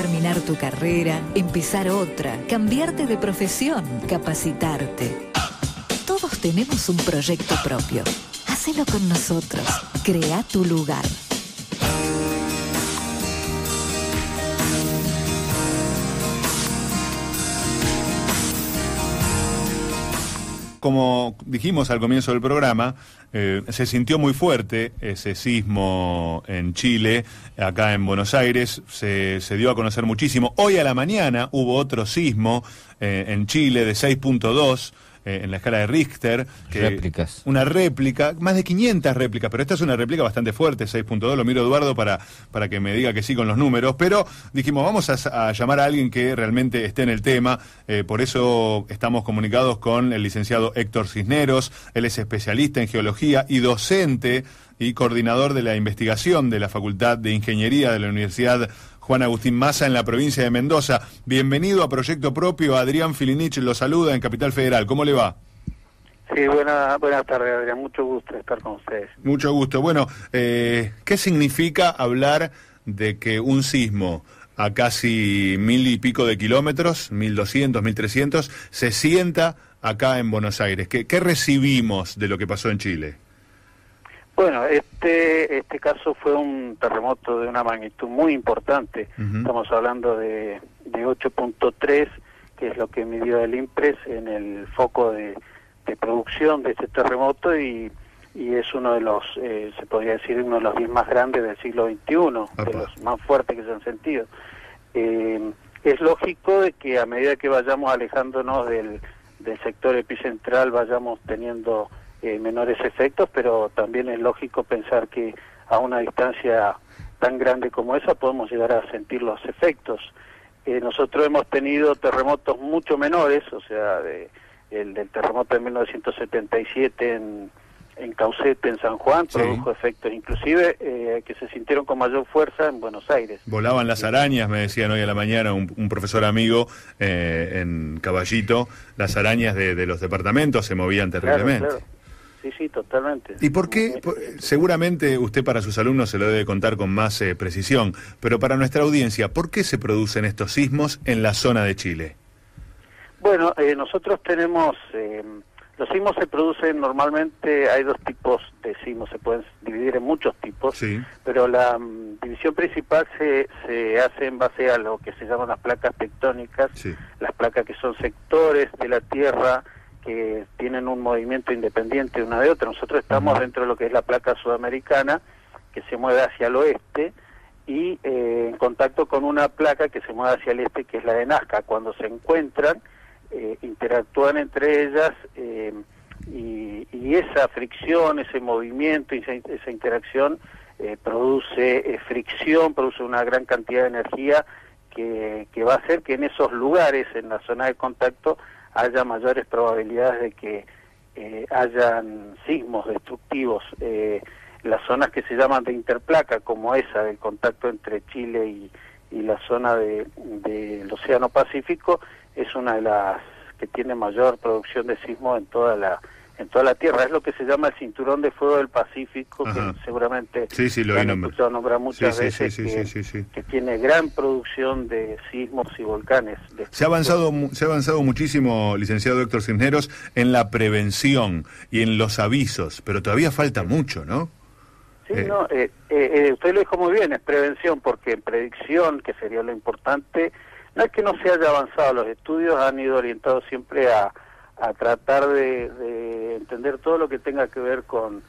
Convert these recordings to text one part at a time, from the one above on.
terminar tu carrera, empezar otra, cambiarte de profesión, capacitarte. Todos tenemos un proyecto propio. Hacelo con nosotros. Crea tu lugar. Como dijimos al comienzo del programa, se sintió muy fuerte ese sismo en Chile, acá en Buenos Aires, se dio a conocer muchísimo. Hoy a la mañana hubo otro sismo en Chile de 6.2 en la escala de Richter. Réplicas. Una réplica, más de 500 réplicas, pero esta es una réplica bastante fuerte, 6.2, lo miro a Eduardo para que me diga que sí con los números, pero dijimos, vamos a llamar a alguien que realmente esté en el tema, por eso estamos comunicados con el licenciado Héctor Cisneros. Él es especialista en geología y docente y coordinador de la investigación de la Facultad de Ingeniería de la Universidad Juan Agustín Maza en la provincia de Mendoza. Bienvenido a Proyecto Propio. Adrián Filinich lo saluda en Capital Federal. ¿Cómo le va? Sí, buenas tardes, Adrián. Mucho gusto estar con ustedes. Mucho gusto. Bueno, ¿qué significa hablar de que un sismo a casi 1000 y pico de kilómetros, 1200, 1300, se sienta acá en Buenos Aires? ¿Qué recibimos de lo que pasó en Chile? Bueno, este caso fue un terremoto de una magnitud muy importante. Estamos hablando de 8.3, que es lo que midió el INPRES en el foco de producción de este terremoto, y es uno de los, se podría decir, uno de los 10 más grandes del siglo XXI, de los más fuertes que se han sentido. Es lógico de que a medida que vayamos alejándonos del sector epicentral vayamos teniendo menores efectos, pero también es lógico pensar que a una distancia tan grande como esa podemos llegar a sentir los efectos. Nosotros hemos tenido terremotos mucho menores, o sea, el del terremoto de 1977 en Caucete, en San Juan, sí, produjo efectos inclusive que se sintieron con mayor fuerza en Buenos Aires. Volaban las arañas, me decían hoy a la mañana un profesor amigo en Caballito, las arañas de los departamentos se movían terriblemente. Claro, claro. Sí, totalmente. ¿Y por qué? Seguramente usted para sus alumnos se lo debe contar con más precisión, pero para nuestra audiencia, ¿por qué se producen estos sismos en la zona de Chile? Bueno, nosotros tenemos, los sismos se producen normalmente, hay dos tipos de sismos, se pueden dividir en muchos tipos, sí, pero la división principal se hace en base a lo que se llaman las placas tectónicas, sí, las placas que son sectores de la Tierra que tienen un movimiento independiente una de otra. Nosotros estamos dentro de lo que es la placa sudamericana, que se mueve hacia el oeste, y en contacto con una placa que se mueve hacia el este, que es la de Nazca. Cuando se encuentran, interactúan entre ellas, y esa fricción, ese movimiento, esa interacción produce fricción, produce una gran cantidad de energía que va a hacer que en esos lugares, en la zona de contacto, haya mayores probabilidades de que hayan sismos destructivos. Las zonas que se llaman de interplaca, como esa del contacto entre Chile y la zona del Océano Pacífico, es una de las que tiene mayor producción de sismos en toda la Tierra. Es lo que se llama el cinturón de fuego del Pacífico, que seguramente lo han escuchado nombrar muchas veces, que tiene gran producción de sismos y volcanes. Se ha avanzado muchísimo, licenciado Héctor Cisneros, en la prevención y en los avisos, pero todavía falta mucho, ¿no? Sí, usted lo dijo muy bien, es prevención, porque en predicción, que sería lo importante, no es que no se haya avanzado, los estudios han ido orientados siempre a tratar de entender todo lo que tenga que ver con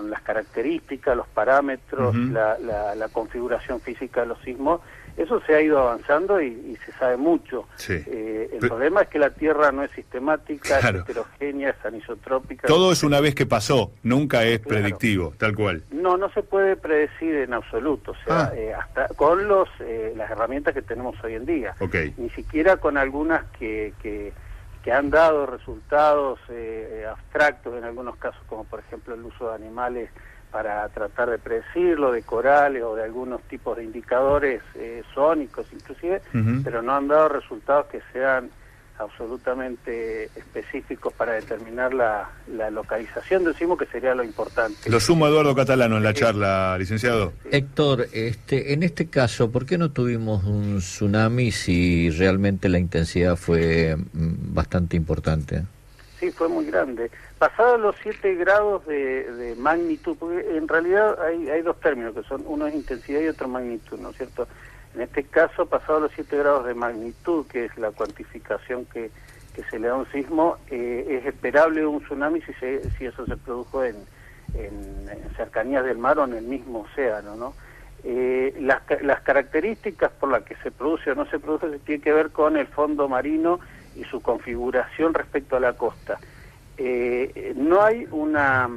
las características, los parámetros, la configuración física de los sismos. Eso se ha ido avanzando y se sabe mucho. Sí. El problema es que la Tierra no es sistemática, claro, es heterogénea, es anisotrópica. Todo es una vez que pasó, nunca es predictivo, tal cual. No se puede predecir en absoluto, o sea, hasta con las herramientas que tenemos hoy en día. Okay. Ni siquiera con algunas que han dado resultados abstractos en algunos casos, como por ejemplo el uso de animales para tratar de predecirlo, de corales o de algunos tipos de indicadores sónicos inclusive, pero no han dado resultados que sean absolutamente específicos para determinar la localización del sismo, que sería lo importante. Lo sumo a Eduardo Catalano en la charla, licenciado. Héctor, en este caso, ¿por qué no tuvimos un tsunami si realmente la intensidad fue bastante importante? Sí, fue muy grande. Pasados los 7 grados de magnitud, porque en realidad hay dos términos, que son, uno es intensidad y otro magnitud, ¿no es cierto? En este caso, pasados los 7 grados de magnitud, que es la cuantificación que se le da a un sismo, es esperable un tsunami si eso se produjo en cercanías del mar o en el mismo océano, ¿no? Las características por las que se produce o no se produce tienen que ver con el fondo marino y su configuración respecto a la costa. No hay una...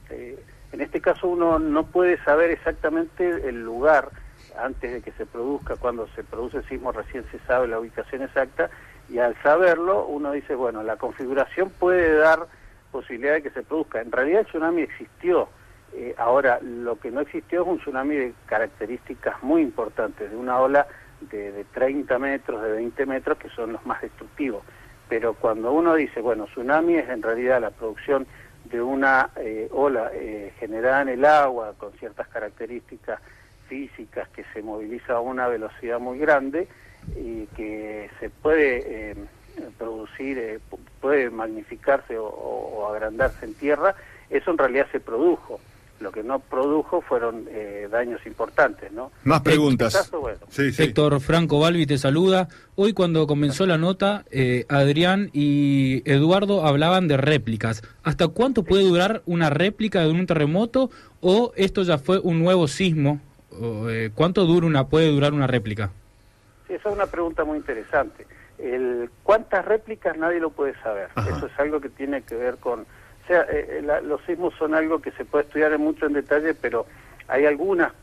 en este caso uno no puede saber exactamente el lugar antes de que se produzca. Cuando se produce el sismo recién se sabe la ubicación exacta, y al saberlo uno dice, bueno, la configuración puede dar posibilidad de que se produzca. En realidad el tsunami existió. Ahora, lo que no existió es un tsunami de características muy importantes, de una ola de 30 metros, de 20 metros, que son los más destructivos. Pero cuando uno dice, bueno, tsunami es en realidad la producción de una ola generada en el agua, con ciertas características físicas, que se moviliza a una velocidad muy grande y que se puede producir, puede magnificarse o agrandarse en tierra. Eso en realidad se produjo. Lo que no produjo fueron daños importantes, ¿no? Más preguntas. Caso, bueno. Sí. Héctor, Franco Balbi te saluda. Hoy cuando comenzó la nota, Adrián y Eduardo hablaban de réplicas. ¿Hasta cuánto puede durar una réplica de un terremoto, o esto ya fue un nuevo sismo? ¿Cuánto puede durar una réplica? Sí, esa es una pregunta muy interesante. ¿Cuántas réplicas? Nadie lo puede saber. Ajá. Eso es algo que tiene que ver con... O sea, los sismos son algo que se puede estudiar mucho en detalle, pero hay algunas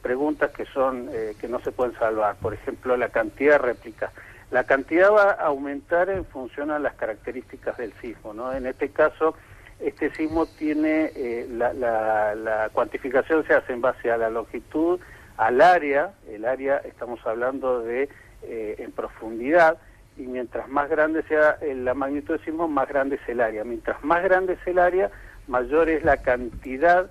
preguntas que son que no se pueden salvar. Por ejemplo, la cantidad de réplicas. La cantidad va a aumentar en función a las características del sismo, ¿no? En este caso, este sismo tiene la cuantificación se hace en base a la longitud, al área. El área estamos hablando de en profundidad. Y mientras más grande sea la magnitud del sismo, más grande es el área. Mientras más grande es el área, mayor es la cantidad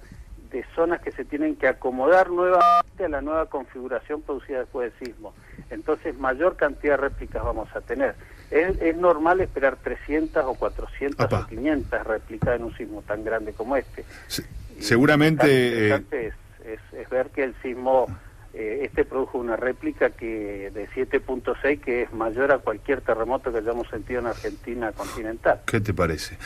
de zonas que se tienen que acomodar nuevamente a la nueva configuración producida después del sismo. Entonces, mayor cantidad de réplicas vamos a tener. Es normal esperar 300 o 400 o 500 réplicas en un sismo tan grande como este. Sí, seguramente... Es ver que el sismo... este produjo una réplica de 7.6, que es mayor a cualquier terremoto que hayamos sentido en Argentina continental. ¿Qué te parece?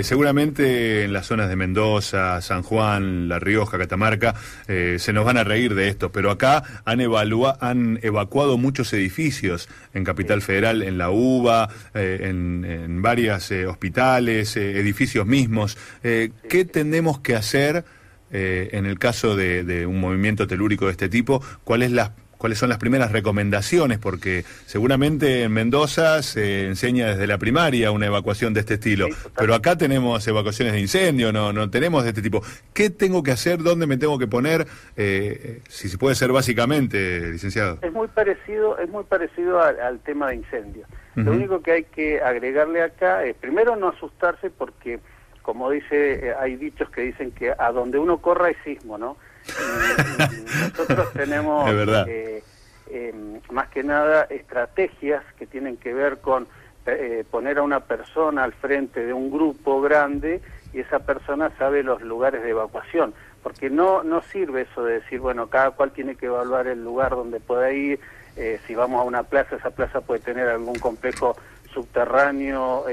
Seguramente en las zonas de Mendoza, San Juan, La Rioja, Catamarca, se nos van a reír de esto, pero acá han evacuado muchos edificios en Capital Federal, en la UBA, en varios hospitales, edificios mismos. ¿Qué tenemos que hacer en el caso de un movimiento telúrico de este tipo? ¿Cuáles son las primeras recomendaciones? Porque seguramente en Mendoza se enseña desde la primaria una evacuación de este estilo, sí, pero acá tenemos evacuaciones de incendio, no tenemos de este tipo. ¿Qué tengo que hacer? ¿Dónde me tengo que poner? Si se puede ser básicamente, licenciado. Es muy parecido al tema de incendio. Lo único que hay que agregarle acá es, primero, no asustarse, porque como dice, hay dichos que dicen que a donde uno corra hay sismo, ¿no? Y nosotros tenemos, más que nada, estrategias que tienen que ver con poner a una persona al frente de un grupo grande, y esa persona sabe los lugares de evacuación. Porque no sirve eso de decir, bueno, cada cual tiene que evaluar el lugar donde pueda ir. Si vamos a una plaza, esa plaza puede tener algún complejo subterráneo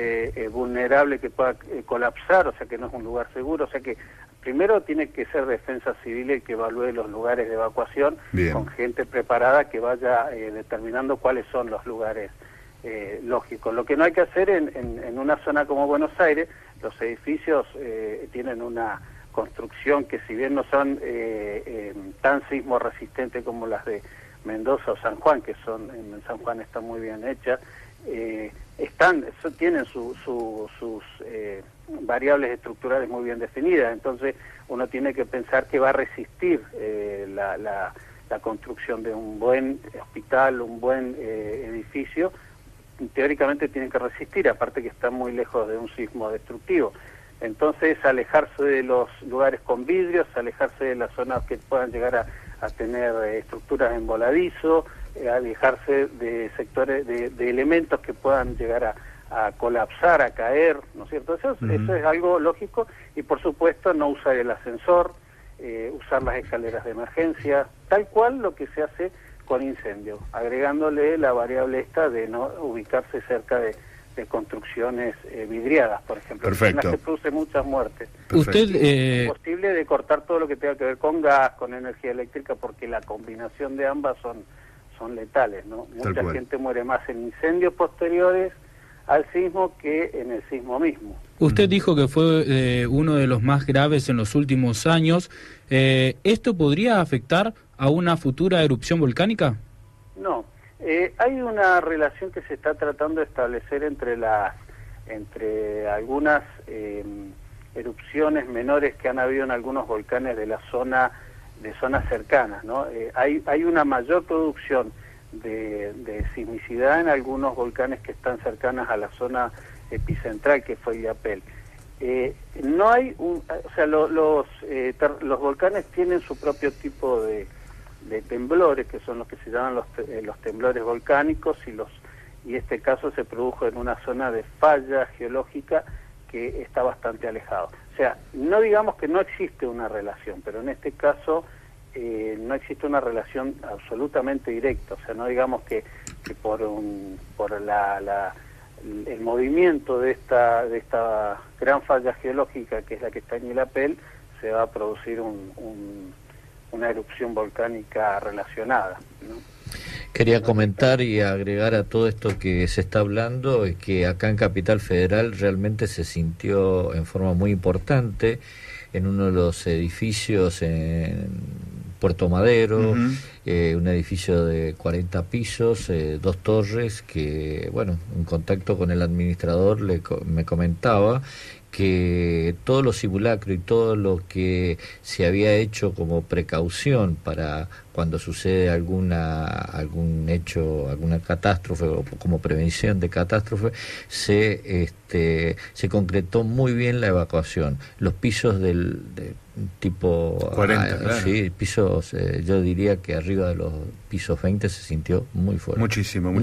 vulnerable que pueda colapsar, o sea que no es un lugar seguro. O sea que primero tiene que ser Defensa Civil el que evalúe los lugares de evacuación. Bien. Con gente preparada que vaya determinando cuáles son los lugares lógicos. Lo que no hay que hacer en una zona como Buenos Aires, los edificios tienen una construcción que, si bien no son tan sismo resistentes como las de Mendoza o San Juan, que son en San Juan están muy bien hechas, tienen sus variables estructurales muy bien definidas. Entonces uno tiene que pensar que va a resistir la construcción de un buen hospital, un buen edificio, teóricamente tienen que resistir, aparte que están muy lejos de un sismo destructivo. Entonces, alejarse de los lugares con vidrios, alejarse de las zonas que puedan llegar a tener estructuras en voladizo, alejarse de sectores, de elementos que puedan llegar a colapsar, a caer, ¿no es cierto? Eso es algo lógico, y por supuesto no usar el ascensor, usar las escaleras de emergencia, tal cual lo que se hace con incendio, agregándole la variable esta de no ubicarse cerca de construcciones vidriadas, por ejemplo. Perfecto. En las que produce muchas muertes. Usted Es posible de cortar todo lo que tenga que ver con gas, con energía eléctrica, porque la combinación de ambas son letales, ¿no? Mucha gente muere más en incendios posteriores al sismo que en el sismo mismo. Usted dijo que fue uno de los más graves en los últimos años. ¿Esto podría afectar a una futura erupción volcánica? No. Hay una relación que se está tratando de establecer entre algunas erupciones menores que han habido en algunos volcanes de zonas cercanas, ¿no? Hay una mayor producción de sismicidad en algunos volcanes que están cercanas a la zona epicentral, que fue Illapel. No hay los volcanes tienen su propio tipo de temblores, que son los que se llaman los temblores volcánicos, y este caso se produjo en una zona de falla geológica que está bastante alejado. O sea, no digamos que no existe una relación, pero en este caso no existe una relación absolutamente directa. O sea, no digamos que por el movimiento de esta gran falla geológica, que es la que está en Illapel, se va a producir una erupción volcánica relacionada, ¿no? Quería comentar y agregar a todo esto que se está hablando, es que acá en Capital Federal realmente se sintió en forma muy importante en uno de los edificios en Puerto Madero, un edificio de 40 pisos, 2 torres, que, bueno, en contacto con el administrador me comentaba que todo lo simulacro y todo lo que se había hecho como precaución para cuando sucede algún hecho, alguna catástrofe, o como prevención de catástrofe, se concretó muy bien la evacuación. Los pisos de tipo 40, claro. Sí, pisos, yo diría que arriba de los pisos 20 se sintió muy fuerte. Muchísimo.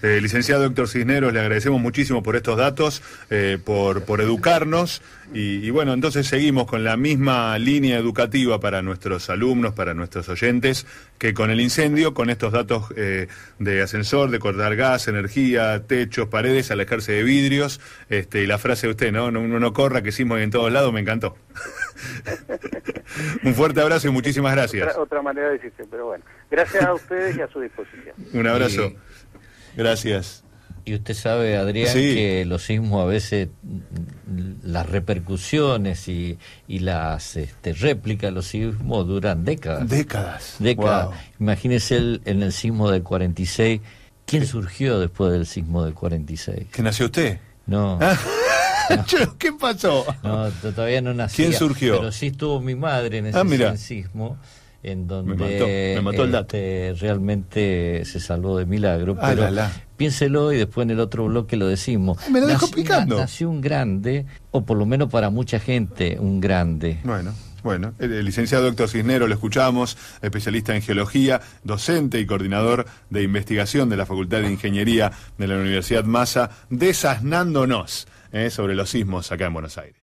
Licenciado Héctor Cisneros, le agradecemos muchísimo por estos datos, por educarnos, y bueno, entonces seguimos con la misma línea educativa para nuestros alumnos, para nuestros oyentes, que con el incendio, con estos datos de ascensor, de cortar gas, energía, techos, paredes, alejarse de vidrios, y la frase de usted, ¿no? Uno no corra, que sismo hay en todos lados, me encantó. Un fuerte abrazo y muchísimas gracias. Otra manera de decirse, pero bueno, gracias a ustedes y a su disposición. Un abrazo. Gracias. Y usted sabe, Adrián, que los sismos a veces, las repercusiones y las réplicas de los sismos duran décadas. Wow. Imagínese en el sismo del 46, ¿quién surgió después del sismo del 46? ¿Que nació usted? No. ¿Qué pasó? No, todavía no nacía. ¿Quién surgió? Pero sí estuvo mi madre en ese sismo, en donde me mató el dato. Realmente se salvó de milagro. Pero piénselo y después en el otro bloque lo decimos. Me lo dejó picando. Nació un grande, o por lo menos para mucha gente, un grande. Bueno, el licenciado Héctor Cisneros lo escuchamos, especialista en geología, docente y coordinador de investigación de la Facultad de Ingeniería de la Universidad Massa, desasnándonos sobre los sismos acá en Buenos Aires.